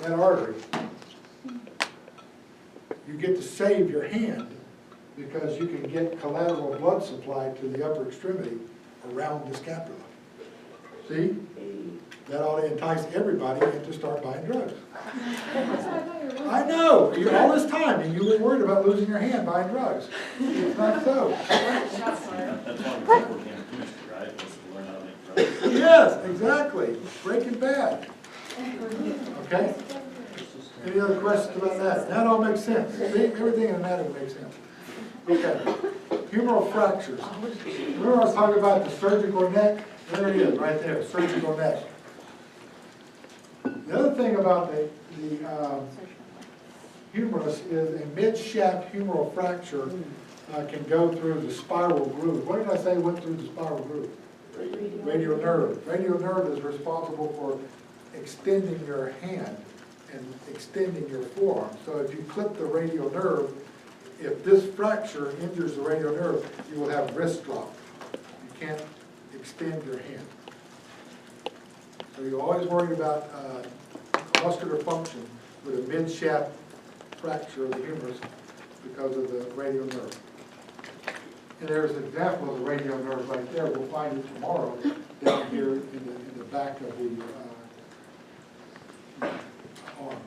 that artery, you get to save your hand because you can get collateral blood supply to the upper extremity around the scapula. See? That ought to entice everybody into start buying drugs. I know, all this time, and you were worried about losing your hand buying drugs. It's not so. That's why we took organic chemistry, right? Was to learn how to make drugs. Yes, exactly. Breaking Bad. Okay? Any other questions about that? That all makes sense. See, everything in anatomy makes sense. Okay. Humeral fractures. Remember I was talking about the surgical neck? There it is, right there, surgical neck. The other thing about the humerus is a mid-shaft humeral fracture can go through the spiral groove. What did I say went through the spiral groove? Radial nerve. Radial nerve is responsible for extending your hand and extending your forearm. So if you clip the radial nerve, if this fracture injures the radial nerve, you will have wrist drop. You can't extend your hand. So you're always worried about muscular function with a mid-shaft fracture of the humerus because of the radial nerve. And there's an example of the radial nerve right there. We'll find it tomorrow down here in the back of the arm.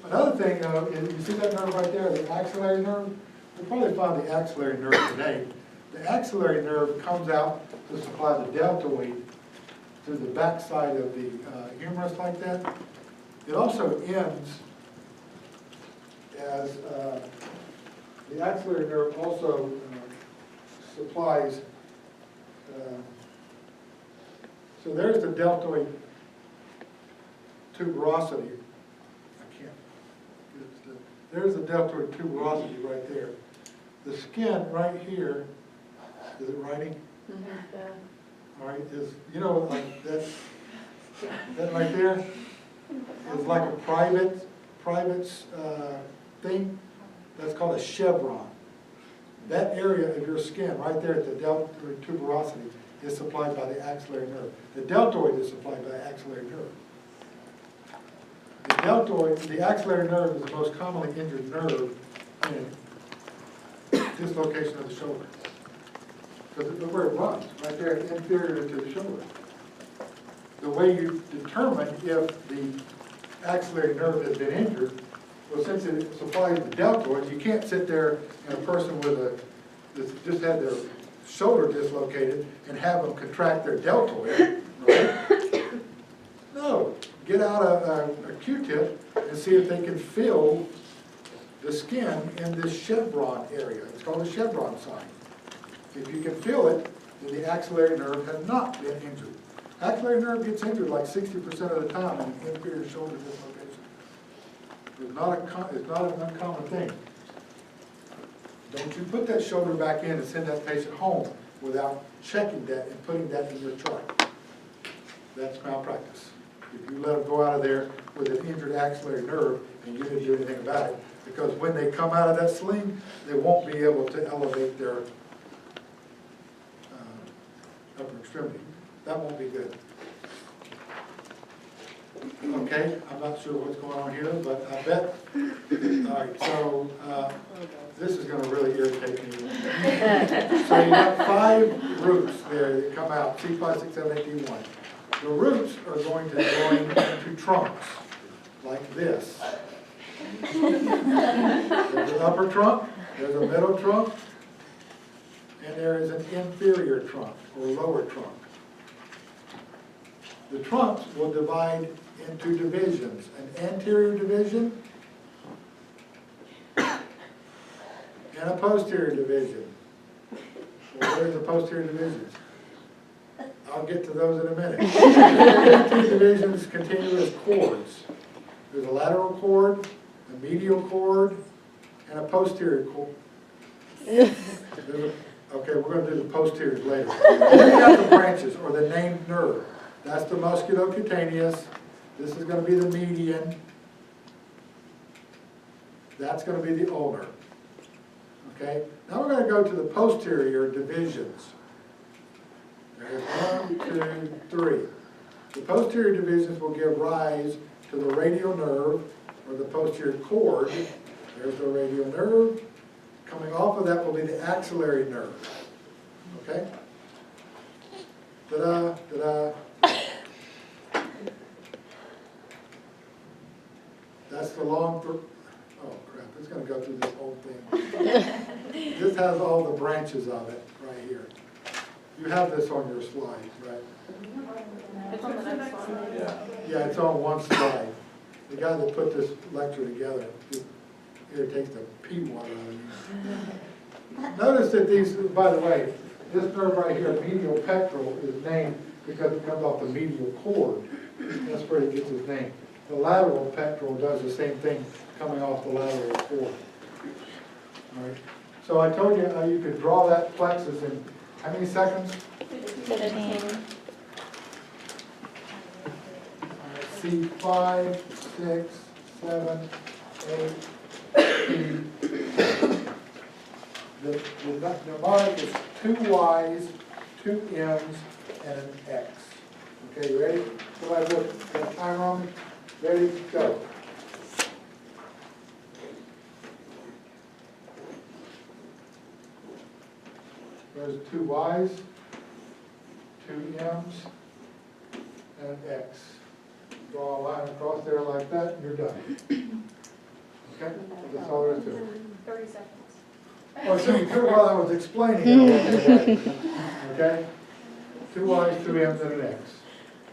Another thing, is you see that nerve right there, the axillary nerve? We'll probably find the axillary nerve today. The axillary nerve comes out to supply the deltoid to the backside of the humerus like that. It also ends as the axillary nerve also supplies, so there's the deltoid tuberosity. There's the deltoid tuberosity right there. The skin right here, is it writing? All right, is, you know, like that right there is like a private's thing. That's called a chevron. That area of your skin right there at the deltoid tuberosity is supplied by the axillary nerve. The deltoid is supplied by the axillary nerve. The deltoid, the axillary nerve is the most commonly injured nerve in dislocation of the shoulder. Because it's where it runs, right there, inferior to the shoulder. The way you determine if the axillary nerve has been injured, well, since it supplies the deltoid, you can't sit there and a person that's just had their shoulder dislocated and have them contract their deltoid, right? No, get out a Q-tip and see if they can feel the skin in this chevron area. It's called a chevron sign. If you can feel it, then the axillary nerve has not been injured. Axillary nerve gets injured like 60% of the time in inferior shoulder dislocation. It's not an uncommon thing. Don't you put that shoulder back in and send that patient home without checking that and putting that in your chart. That's malpractice. If you let them go out of there with an injured axillary nerve and you didn't do anything about it, because when they come out of that sling, they won't be able to elevate their upper extremity. That won't be good. Okay, I'm not sure what's going on here, but I bet. All right, so this is going to really irritate me. So you got 5 roots there that come out, C5, 6, 7, 8, D1. The roots are going to join into trunks, like this. There's an upper trunk, there's a middle trunk, and there is an inferior trunk, or lower trunk. The trunks will divide into divisions, an anterior division and a posterior division. Well, where's the posterior divisions? I'll get to those in a minute. The two divisions continue as cords. There's a lateral cord, a medial cord, and a posterior cord. Okay, we're going to do the posteriors later. Then you got the branches, or the named nerve. That's the musculocutaneous. This is going to be the median. That's going to be the ulnar. Okay? Now we're going to go to the posterior divisions. There's 1, 2, 3. The posterior divisions will give rise to the radial nerve, or the posterior cord. There's the radial nerve. Coming off of that will be the axillary nerve. Okay? Ta-da, ta-da. That's the long, oh crap, it's gonna go through this whole thing. This has all the branches of it right here. You have this on your slide, right? It's on the next one. Yeah. Yeah, it's on one slide. The guy that put this lecture together, here takes the pee water out of me. Notice that these, by the way, this nerve right here, medial pectoral, is named because it comes off the medial cord. That's where it gets its name. The lateral pectoral does the same thing, coming off the lateral cord. All right. So I told you how you could draw that plexus in how many seconds? 15. See 5, 6, 7, 8, 8. The mnemonic is 2 Y's, 2 M's, and an X. Okay, you ready? Somebody look, got timer on me? Ready, go. There's 2 Y's, 2 M's, and an X. Draw a line across there like that, and you're done. Okay? That's all there is to it. 30 seconds. Oh, so you could, while I was explaining it. Okay? 2 Y's, 2 M's, and an X.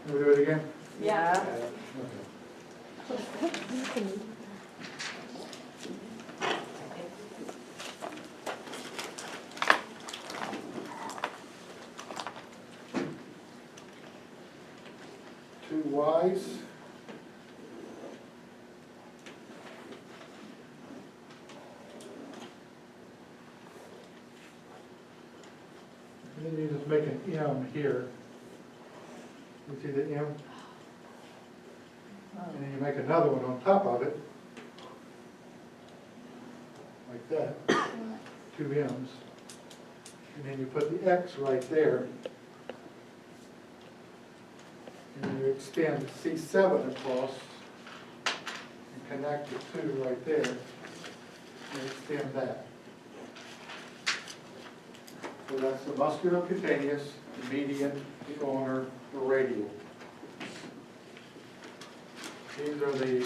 Can we do it again? Yeah. Okay. Two Y's. And then you just make an M here. You see the M? And then you make another one on top of it. Like that. 2 M's. And then you put the X right there. And then you extend C7 across and connect the 2 right there and extend that. So that's the musculocutaneous, the median, the ulnar, the radial. These are the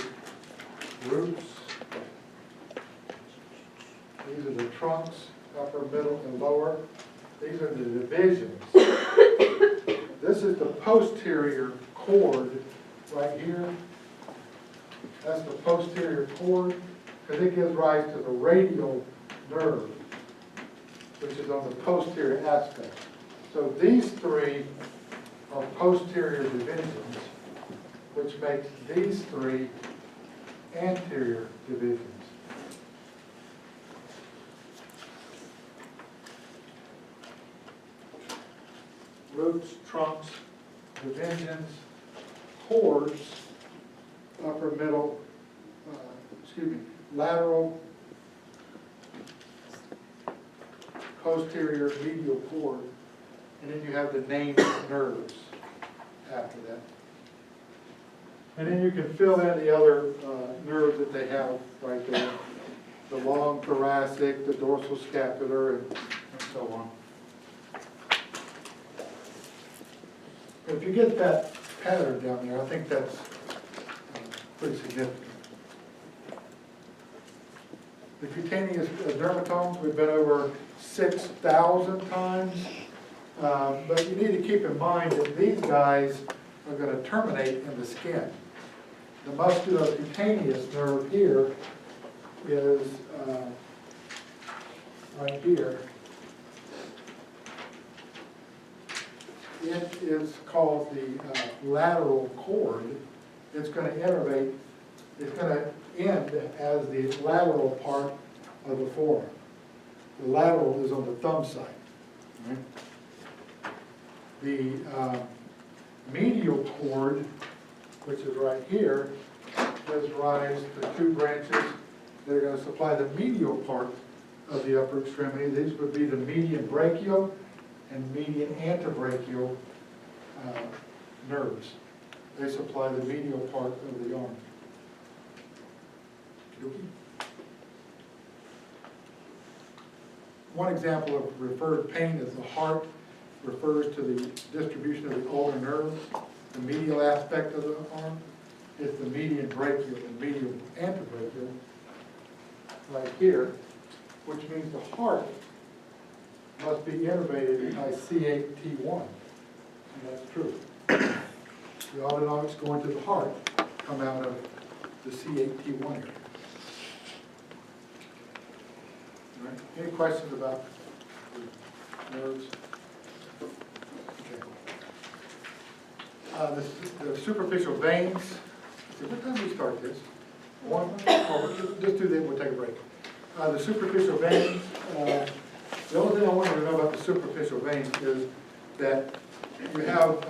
roots. These are the trunks, upper, middle, and lower. These are the divisions. This is the posterior cord right here. That's the posterior cord because it gives rise to the radial nerve, which is on the posterior aspect. So these 3 are posterior divisions, which makes these 3 anterior divisions. Roots, trunks, divisions, cords, upper, middle, lateral, posterior, medial cord, and then you have the named nerves after that. And then you can fill in the other nerves that they have right there. The long thoracic, the dorsal scapular, and so on. But if you get that pattern down there, I think that's pretty significant. The cutaneous dermatomes, we've been over 6,000 times. But you need to keep in mind that these guys are going to terminate in the skin. The musculocutaneous nerve here is right here. It is called the lateral cord. It's going to innervate, it's going to end as the lateral part of the forearm. The lateral is on the thumb side. Right? The medial cord, which is right here, gives rise to 2 branches that are going to supply the medial part of the upper extremity. These would be the median brachial and median antebrachial nerves. They supply the medial part of the arm. One example of referred pain is the heart refers to the distribution of the ulnar nerves, the medial aspect of the arm. It's the median brachial and medial antebrachial right here, which means the heart must be innervated by C8T1, and that's true. The autonomics going to the heart come out of the C8T1 area. All right. Any questions about the nerves? Okay. The superficial veins. So what time do we start this? One? Oh, just do that, we'll take a break. The superficial veins, the only thing I want you to know about the superficial veins is that you have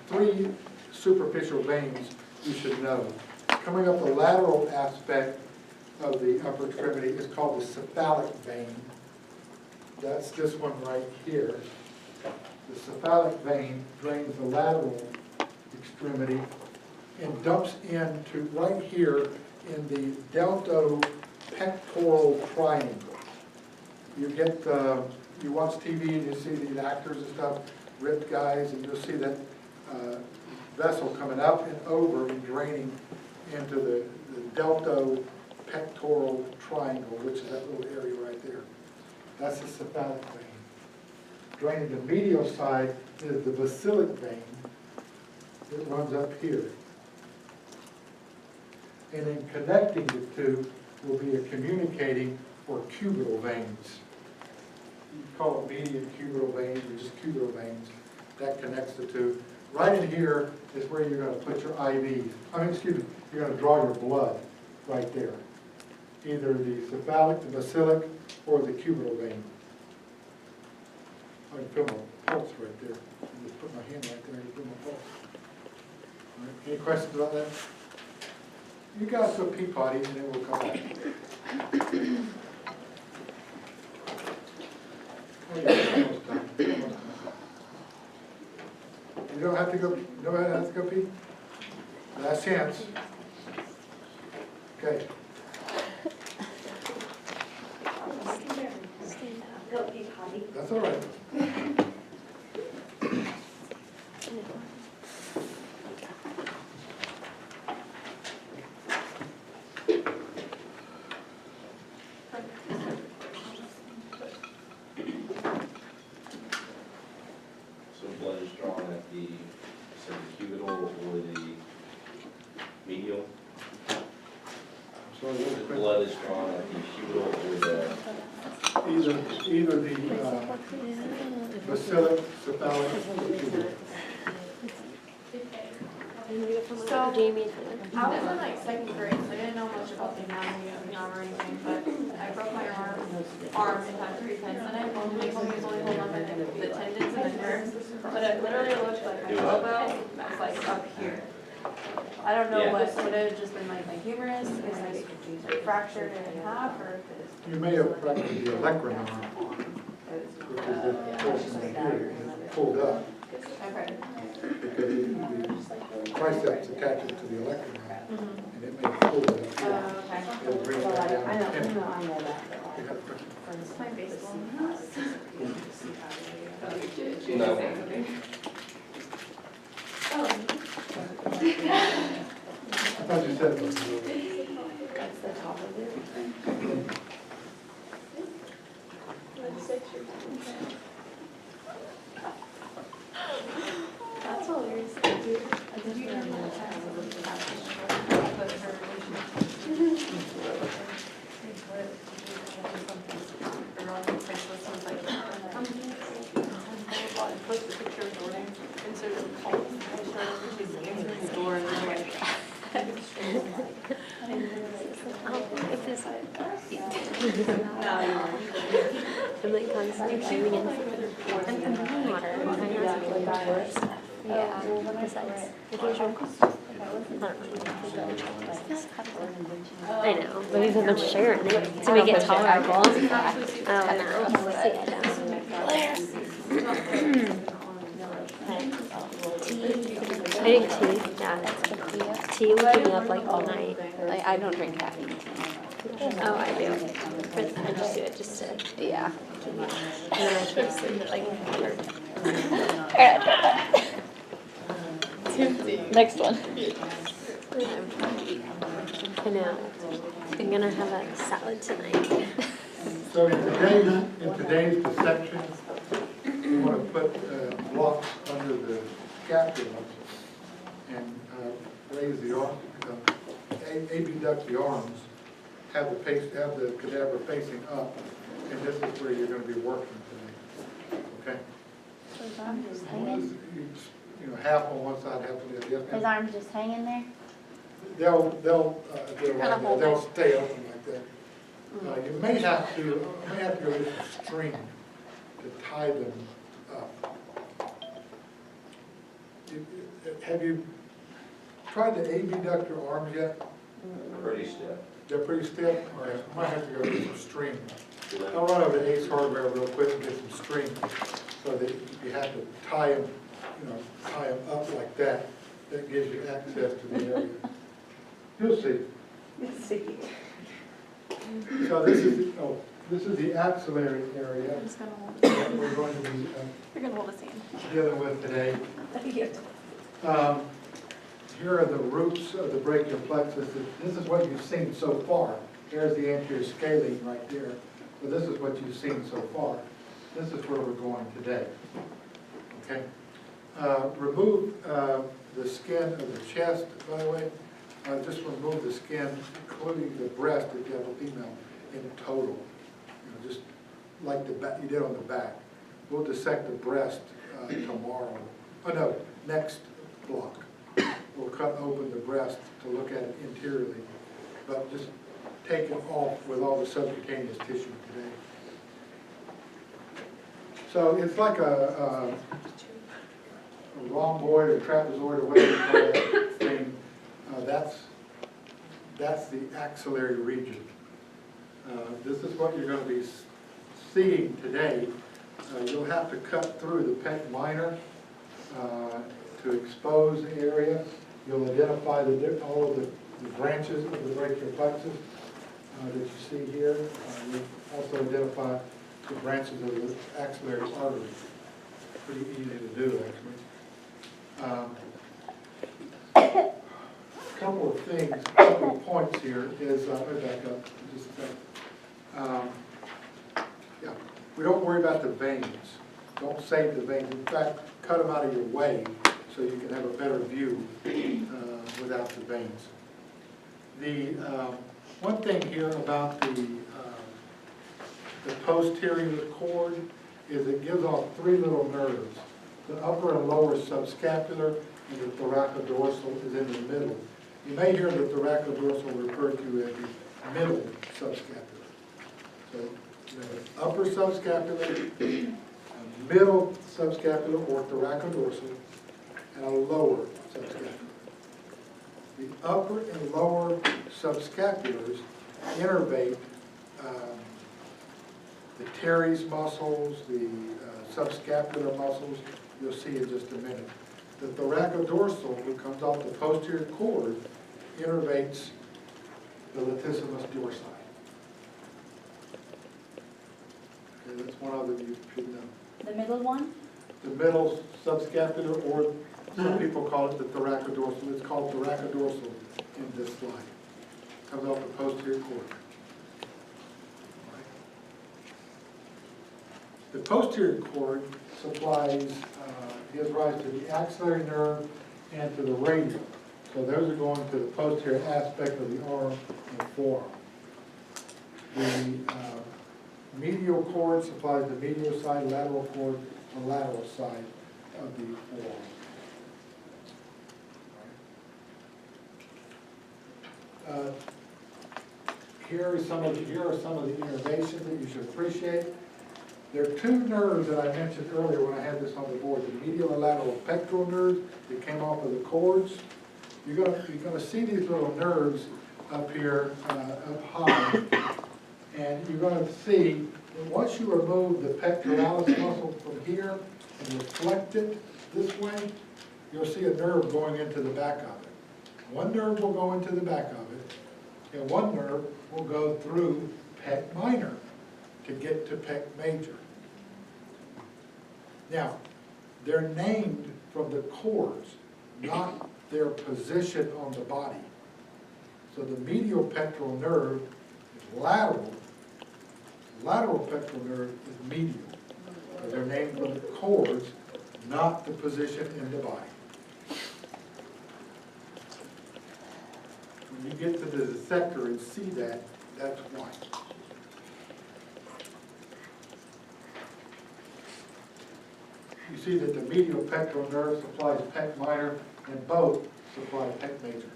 3 superficial veins you should know. Coming up the lateral aspect of the upper extremity is called the cephalic vein. That's this one right here. The cephalic vein drains the lateral extremity and dumps into right here in the deltopectoral triangle. You get, you watch TV and you see these actors and stuff, ripped guys, and you'll see that vessel coming up and over and draining into the deltopectoral triangle, which is that little area right there. That's the cephalic vein. Draining the medial side is the basilic vein. It runs up here. And then connecting the two will be a communicating or cubital veins. You call it median cubital veins or just cubital veins. That connects the two. Right in here is where you're going to put your IVs. You're going to draw your blood right there. Either the cephalic, the basilic, or the cubital vein. I can feel my pulse right there. I just put my hand right there and feel my pulse. All right. Any questions about that? You guys go pee potty and then we'll come back. Oh, yeah, almost done. Almost done. You don't have to go, nobody has to go pee? Last chance. Okay. That's all right. So blood is drawn at the, so the cubital or the medial? So The blood is drawn at the cubital or the, either the basilic, cephalic, or cubital. So, Jamie. I was in like second grade, so I didn't know much about the anatomy or anything, but I broke my arm and had 3 tendons in it. They told me it was only holding on to the tendons and the nerves, but it literally looked like my elbow was like up here. I don't know Yeah. what, would it have just been like my humerus, is like fractured in half, or if it's. You may have fractured the olecranon arm, which is the portion right here, pulled up, Okay. because the triceps attaches to the olecranon, and it may pull it up here. Okay. It'll bring it back down I to know 10. that. It's my baseball. no, I thought you said it was. That's the top of it. That's hilarious. Did you hear my chat? But her post the picture of Jordan, and so she's answering the door, and they're like, I'm like constantly shaving in. I'm drinking water. I'm trying not to really towards. Yeah, besides occasional. I know, but we've been much sugar in it to make it tolerable. Oh, no. I drink tea, yeah. Tea will keep me up like all night. I don't drink caffeine. Oh, I do. I just do it just to, yeah. And then I can't sleep like, Next one. I know. I'm gonna have a salad tonight. So in today's dissection, we want to put blocks under the scapula and raise the arm, abduct the arms, have the cadaver facing up, and this is where you're going to be working today. Okay? His arm just hanging? You know, half on one side, half on the other. Yes, His ma'am? arm's just hanging there? They'll stay open like that. You may have to go get a string to tie them up. Have you tried to abduct your arms yet? Pretty stiff. They're pretty stiff? All right, I might have to go get some string. I'll run over to Ace Hardware real quick and get some string, so that you have to tie them, tie them up like that. That gives you access to the area. You'll see. So this is the axillary area I'm just gonna hold it. that we're going to be You're gonna hold his hand. dealing with today. Here are the roots of the brachial plexus. This is what you've seen so far. There's the anterior scalene right there. So this is what you've seen so far. This is where we're going today. Okay? Remove the skin of the chest, by the way. Just remove the skin, including the breast if you have a female, in total. Just like the back, you did on the back. We'll dissect the breast tomorrow. Oh no, next block. We'll cut open the breast to look at it interiorly, but just take it off with all the subcutaneous tissue today. So it's like a rhomboid or trapezoid or whatever you call that thing. That's the axillary region. This is what you're going to be seeing today. You'll have to cut through the pec minor to expose the area. You'll identify all of the branches of the brachial plexus that you see here. You'll also identify the branches of the axillary artery. Pretty easy to do, actually. Couple of things, couple of points here is, let me back up just a second. Yeah, we don't worry about the veins. Don't save the veins. In fact, cut them out of your way so you can have a better view without the veins. The one thing here about the posterior cord is it gives off three little nerves. The upper and lower subscapular and the thoracodorsal is in the middle. You may hear the thoracodorsal referred to as the middle subscapular. So you have an upper subscapular, a middle subscapular or thoracodorsal, and a lower subscapular. The upper and lower subscapulars innervate the teres muscles, the subscapular muscles. You'll see in just a minute. The thoracodorsal, which comes off the posterior cord, innervates the latissimus dorsi. Okay, that's one other you should know. The middle one? The middle subscapular, or some people call it the thoracodorsal. It's called thoracodorsal in this slide. Comes off the posterior cord. The posterior cord supplies, gives rise to the axillary nerve and to the radial. So those are going to the posterior aspect of the arm and forearm. The medial cord supplies the medial side, lateral cord, the lateral side of the forearm. Here are some of the innervations that you should appreciate. There are two nerves that I mentioned earlier when I had this on the board, the medial and lateral pectoral nerves that came off of the cords. You're gonna see these little nerves up here, up high, and you're gonna see that once you remove the pectoralis muscle from here and reflect it this way, you'll see a nerve going into the back of it. One nerve will go into the back of it, And one nerve will go through pec minor to get to pec major. Now, they're named from the cords, not their position on the body. So the medial pectoral nerve is lateral. Lateral pectoral nerve is medial. So they're named from the cords, not the position in the body. When you get to the dissector and see that, that's why. You see that the medial pectoral nerve supplies pec minor and both supply pec major.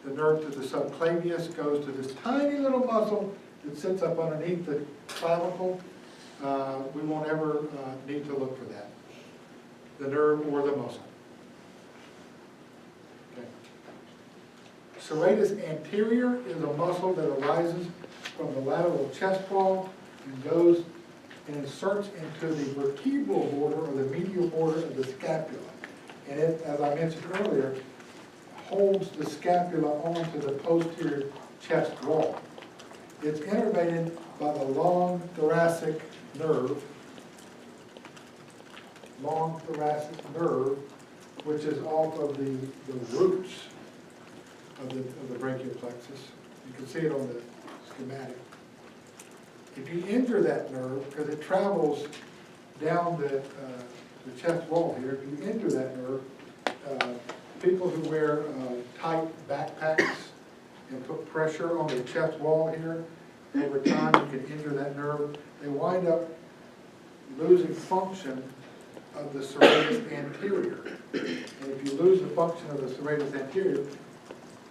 The nerve to the subclavius goes to this tiny little muscle that sits up underneath the clavicle. We won't ever need to look for that. The nerve or the muscle. Okay. Serratus anterior is a muscle that arises from the lateral chest wall and goes and inserts into the vertebral border or the medial border of the scapula. And it, as I mentioned earlier, holds the scapula onto the posterior chest wall. It's innervated by the long thoracic nerve, which is off of the roots of the brachial plexus. You can see it on the schematic. If you injure that nerve, because it travels down the chest wall here, if you injure that nerve, people who wear tight backpacks and put pressure on the chest wall here, over time you can injure that nerve. They wind up losing function of the serratus anterior. And if you lose the function of the serratus anterior,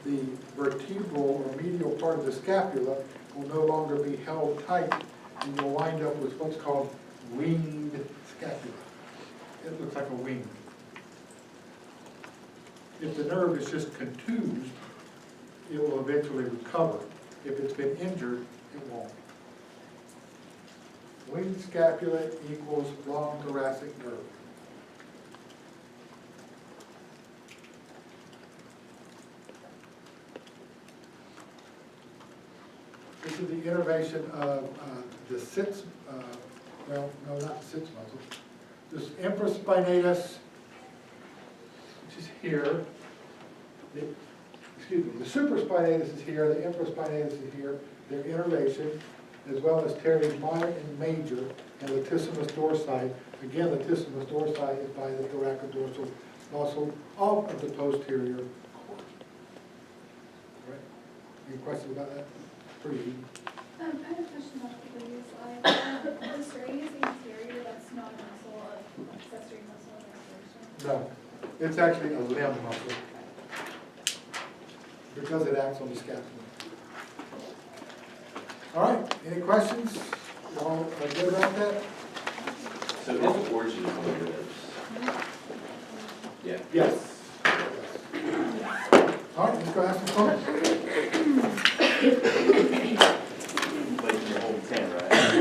the vertebral or medial part of the scapula will no longer be held tight, and you'll wind up with what's called winged scapula. It looks like a wing. If the nerve is just contused, it will eventually recover. If it's been injured, it won't. Winged scapula equals long thoracic nerve. This is the innervation of the sits, well, no, not the sits muscle. This infraspinatus, which is here. The supraspinatus is here, the infraspinatus is here. Their innervation, as well as teres minor and major, and latissimus dorsi. Again, latissimus dorsi is by the thoracodorsal muscle off of the posterior cord. All right. Any questions about that? Pretty easy. I had a question about the previous slide. The serratus anterior, that's not a muscle of accessory muscle of exertion? No, it's actually a limb muscle because it acts on the scapula. All right, any questions? You all are good about that? So is the origin of the ribs? Yeah. Yes. All right, let's go ask some questions.